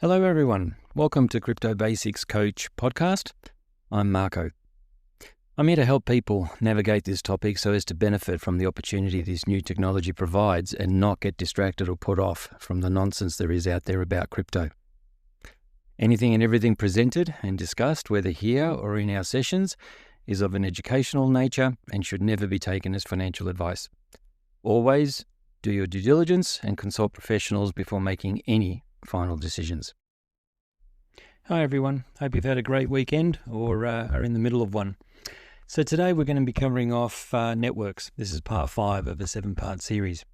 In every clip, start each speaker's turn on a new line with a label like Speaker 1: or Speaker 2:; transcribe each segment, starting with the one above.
Speaker 1: Hello everyone, welcome to Crypto Basics Coach podcast. I'm Marco. I'm here to help people navigate this topic so as to benefit from the opportunity this new technology provides and not get distracted or put off from the nonsense there is out there about crypto. Anything and everything presented and discussed, whether here or in our sessions, is of an educational nature and should never be taken as financial advice. Always do your due diligence and consult professionals before making any final decisions. Hi everyone, hope you've had a great weekend or are in the middle of one. So today we're going to be covering off networks. This is part 5 of a 7-part series.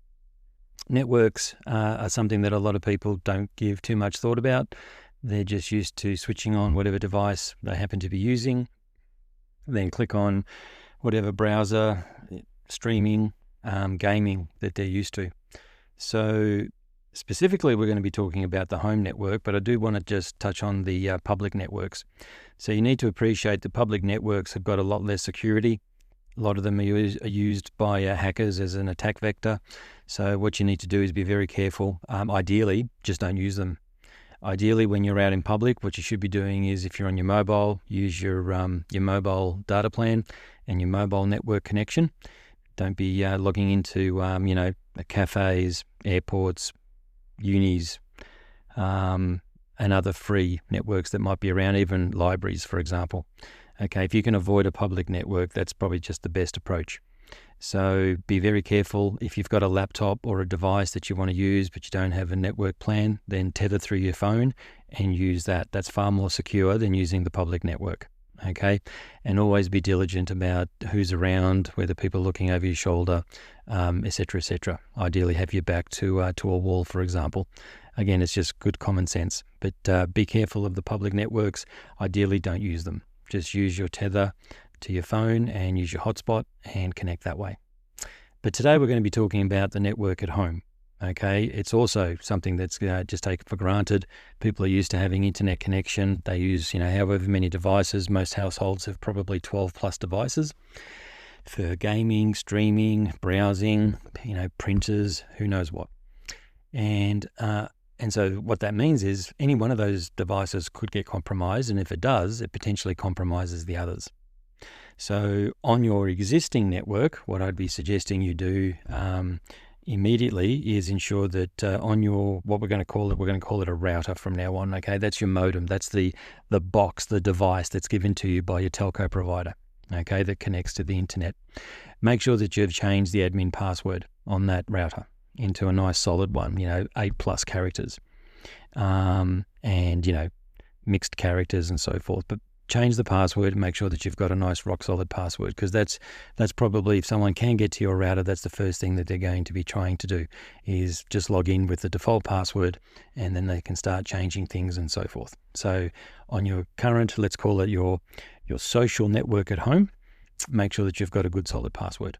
Speaker 1: Networks are something that a lot of people don't give too much thought about. They're just used to switching on whatever device they happen to be using, then click on whatever browser, streaming, gaming that they're used to. So specifically, we're going to be talking about the home network, but I do want to just touch on the public networks. So you need to appreciate the public networks have got a lot less security. A lot of them are used by hackers as an attack vector. So what you need to do is be very careful. Ideally, just don't use them. Ideally, when you're out in public, what you should be doing is, if you're on your mobile, use your mobile data plan and your mobile network connection. Don't be logging into cafes, airports, unis, and other free networks that might be around, even libraries, for example. Okay, if you can avoid a public network, that's probably just the best approach. So be very careful. If you've got a laptop or a device that you want to use, but you don't have a network plan, then tether through your phone and use that. That's far more secure than using the public network. Okay, and always be diligent about who's around, whether people are looking over your shoulder, etc., etc. Ideally, have your back to a wall, for example. Again, it's just good common sense. But be careful of the public networks. Ideally, don't use them. Just use your tether to your phone and use your hotspot and connect that way. But today we're going to be talking about the network at home. Okay, it's also something that's just taken for granted. People are used to having internet connection. They use, however many devices. Most households have probably 12 plus devices for gaming, streaming, browsing, printers, who knows what. And so what that means is any one of those devices could get compromised, and if it does, it potentially compromises the others. So on your existing network, what I'd be suggesting you do immediately is ensure that on your, what we're going to call it a router from now on. Okay, that's your modem. That's the box, the device that's given to you by your telco provider. Okay, that connects to the internet. Make sure that you've changed the admin password on that router into a nice solid one. 8+ characters, and mixed characters and so forth. But change the password and make sure that you've got a nice rock solid password, because that's probably, if someone can get to your router, that's the first thing that they're going to be trying to do, is just log in with the default password, and then they can start changing things and so forth. So on your current, let's call it your social network at home, make sure that you've got a good solid password.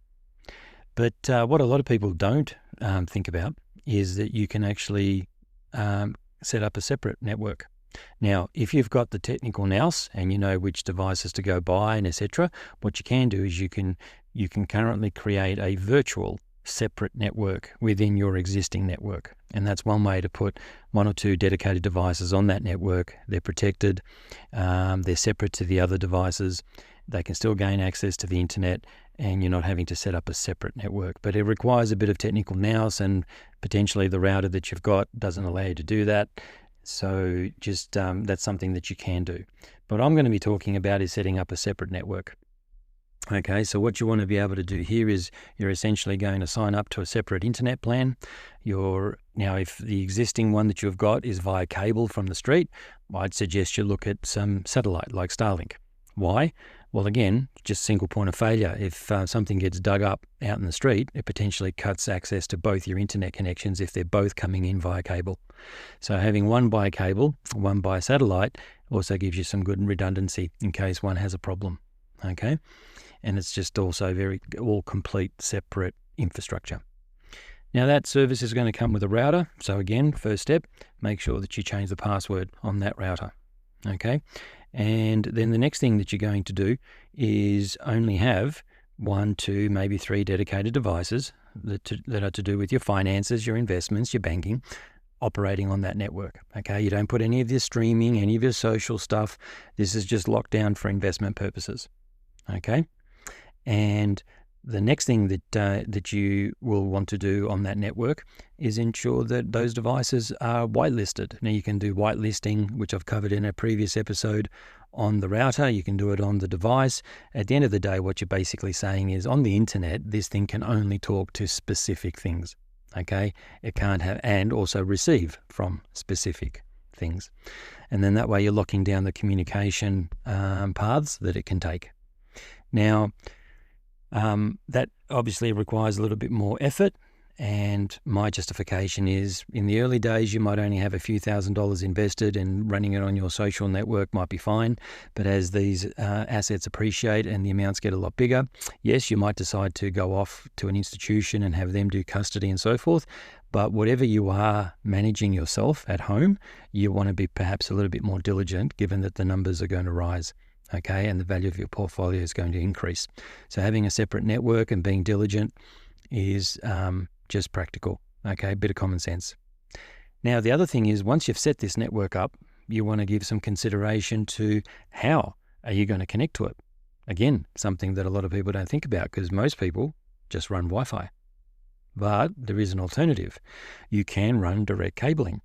Speaker 1: But what a lot of people don't think about is that you can actually set up a separate network. Now, if you've got the technical nous and you know which devices to go buy and etc., what you can do is you can currently create a virtual separate network within your existing network. And that's one way to put 1 or 2 dedicated devices on that network. They're protected, they're separate to the other devices. They can still gain access to the internet, and you're not having to set up a separate network. But it requires a bit of technical nous, and potentially the router that you've got doesn't allow you to do that. So just that's something that you can do. But what I'm going to be talking about is setting up a separate network. Okay, so what you want to be able to do here is you're essentially going to sign up to a separate internet plan. Now, if the existing one that you've got is via cable from the street, I'd suggest you look at some satellite like Starlink. Why? Well, again, just single point of failure. If something gets dug up out in the street, it potentially cuts access to both your internet connections if they're both coming in via cable. So having one by cable, one by satellite, also gives you some good redundancy in case one has a problem. Okay? And it's just also all complete separate infrastructure. Now that service is going to come with a router. So again, first step, make sure that you change the password on that router. Okay? And then the next thing that you're going to do is only have 1, 2, maybe 3 dedicated devices that are to do with your finances, your investments, your banking, operating on that network. Okay, you don't put any of your streaming, any of your social stuff. This is just locked down for investment purposes. Okay, and the next thing that you will want to do on that network is ensure that those devices are whitelisted. Now, you can do whitelisting, which I've covered in a previous episode, on the router. You can do it on the device. At the end of the day, what you're basically saying is, on the internet, this thing can only talk to specific things. Okay, it can't have and also receive from specific things, and then that way you're locking down the communication paths that it can take. Now, that obviously requires a little bit more effort, and my justification is, in the early days, you might only have a few $1,000s invested, and running it on your social network might be fine. But as these assets appreciate and the amounts get a lot bigger, yes, you might decide to go off to an institution and have them do custody and so forth. But whatever you are managing yourself at home, you want to be perhaps a little bit more diligent, given that the numbers are going to rise. Okay, and the value of your portfolio is going to increase. So having a separate network and being diligent is just practical. Okay, a bit of common sense. Now, the other thing is, once you've set this network up, you want to give some consideration to how are you going to connect to it. Again, something that a lot of people don't think about, because most people just run Wi-Fi. But there is an alternative. You can run direct cabling.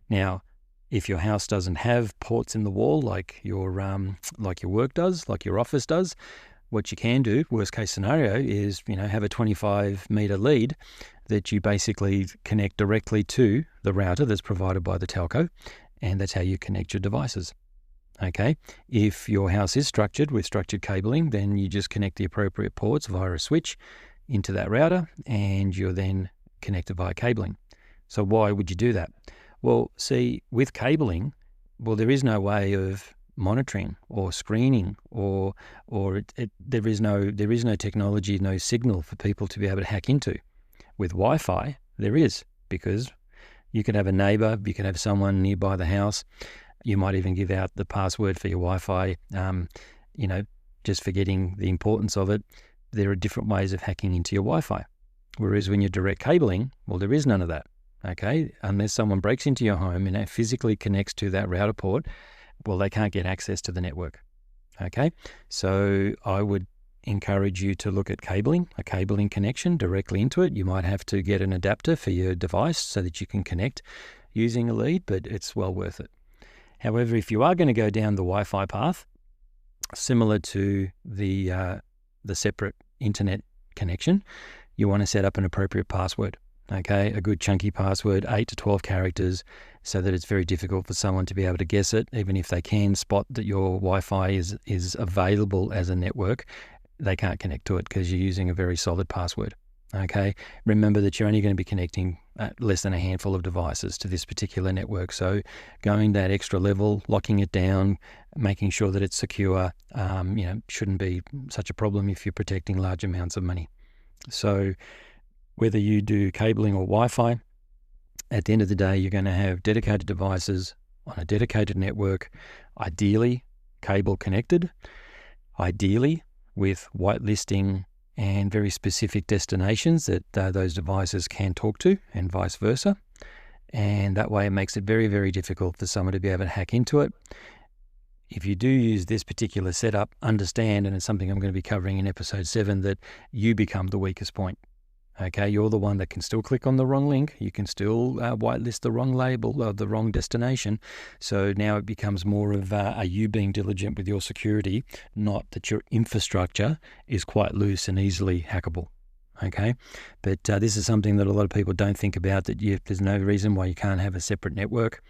Speaker 1: Now, if your house doesn't have ports in the wall like your work does, like your office does, what you can do, worst case scenario, is have a 25-meter lead that you basically connect directly to the router that's provided by the telco, and that's how you connect your devices. Okay, if your house is structured with structured cabling, then you just connect the appropriate ports via a switch into that router, and you're then connected via cabling. So why would you do that? Well, see, with cabling, there is no way of monitoring or screening, or there is no technology, no signal for people to be able to hack into. With Wi-Fi, there is, because you can have a neighbor, you can have someone nearby the house. You might even give out the password for your Wi-Fi, just forgetting the importance of it. There are different ways of hacking into your Wi-Fi. Whereas when you're direct cabling, there is none of that. Okay, unless someone breaks into your home and physically connects to that router port, they can't get access to the network. Okay, so I would encourage you to look at a cabling connection directly into it. You might have to get an adapter for your device so that you can connect using a lead, but it's well worth it. However, if you are going to go down the Wi-Fi path, similar to the separate internet connection, you want to set up an appropriate password. Okay, a good chunky password, 8 to 12 characters, so that it's very difficult for someone to be able to guess it. Even if they can spot that your Wi-Fi is available as a network, they can't connect to it because you're using a very solid password. Okay, remember that you're only going to be connecting less than a handful of devices to this particular network. So going that extra level, locking it down, making sure that it's secure, shouldn't be such a problem if you're protecting large amounts of money. So whether you do cabling or Wi-Fi, at the end of the day, you're going to have dedicated devices on a dedicated network, ideally cable connected, ideally with whitelisting and very specific destinations that those devices can talk to, and vice versa. And that way it makes it very, very difficult for someone to be able to hack into it. If you do use this particular setup, understand, and it's something I'm going to be covering in episode 7, that you become the weakest point. Okay, you're the one that can still click on the wrong link. You can still whitelist the wrong label or the wrong destination. So now it becomes more of are you being diligent with your security, not that your infrastructure is quite loose and easily hackable. Okay, but this is something that a lot of people don't think about, that there's no reason why you can't have a separate network.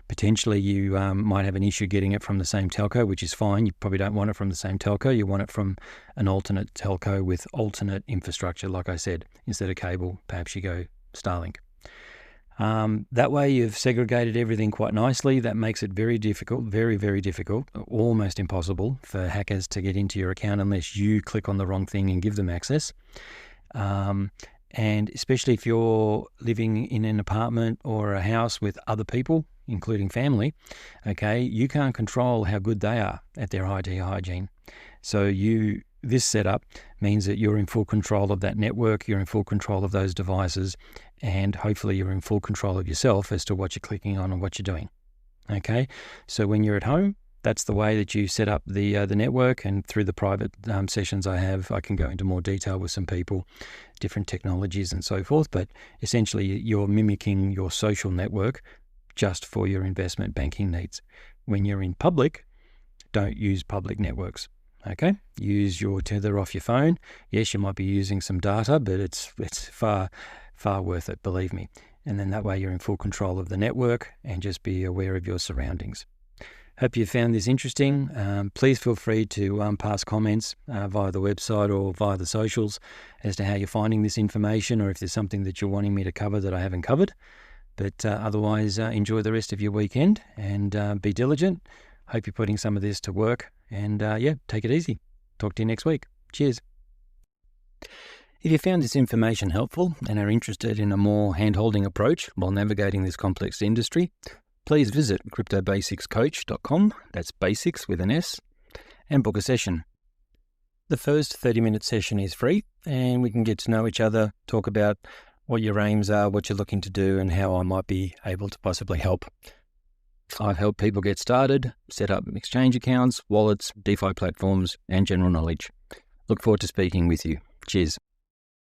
Speaker 1: Potentially you might have an issue getting it from the same telco, which is fine. You probably don't want it from the same telco. You want it from an alternate telco with alternate infrastructure. Like I said, instead of cable, perhaps you go Starlink. That way you've segregated everything quite nicely. That makes it very difficult, very, very difficult, almost impossible for hackers to get into your account unless you click on the wrong thing and give them access. And especially if you're living in an apartment or a house with other people, including family, okay, you can't control how good they are at their IT hygiene. So this setup means that you're in full control of that network, you're in full control of those devices, and hopefully you're in full control of yourself as to what you're clicking on and what you're doing. Okay, so when you're at home, that's the way that you set up the network, and through the private sessions I have, I can go into more detail with some people, different technologies and so forth, but essentially you're mimicking your social network just for your investment banking needs. When you're in public, don't use public networks. Okay, use your tether off your phone. Yes, you might be using some data, but it's far worth it, believe me. And then that way you're in full control of the network, and just be aware of your surroundings. Hope you found this interesting. Please feel free to pass comments via the website or via the socials as to how you're finding this information, or if there's something that you're wanting me to cover that I haven't covered. But otherwise, enjoy the rest of your weekend, and be diligent. Hope you're putting some of this to work, and take it easy. Talk to you next week. Cheers. If you found this information helpful and are interested in a more hand-holding approach while navigating this complex industry, please visit cryptobasicscoach.com, that's basics with an S, and book a session. The first 30-minute session is free, and we can get to know each other, talk about what your aims are, what you're looking to do, and how I might be able to possibly help. I've helped people get started, set up exchange accounts, wallets, DeFi platforms, and general knowledge. Look forward to speaking with you. Cheers.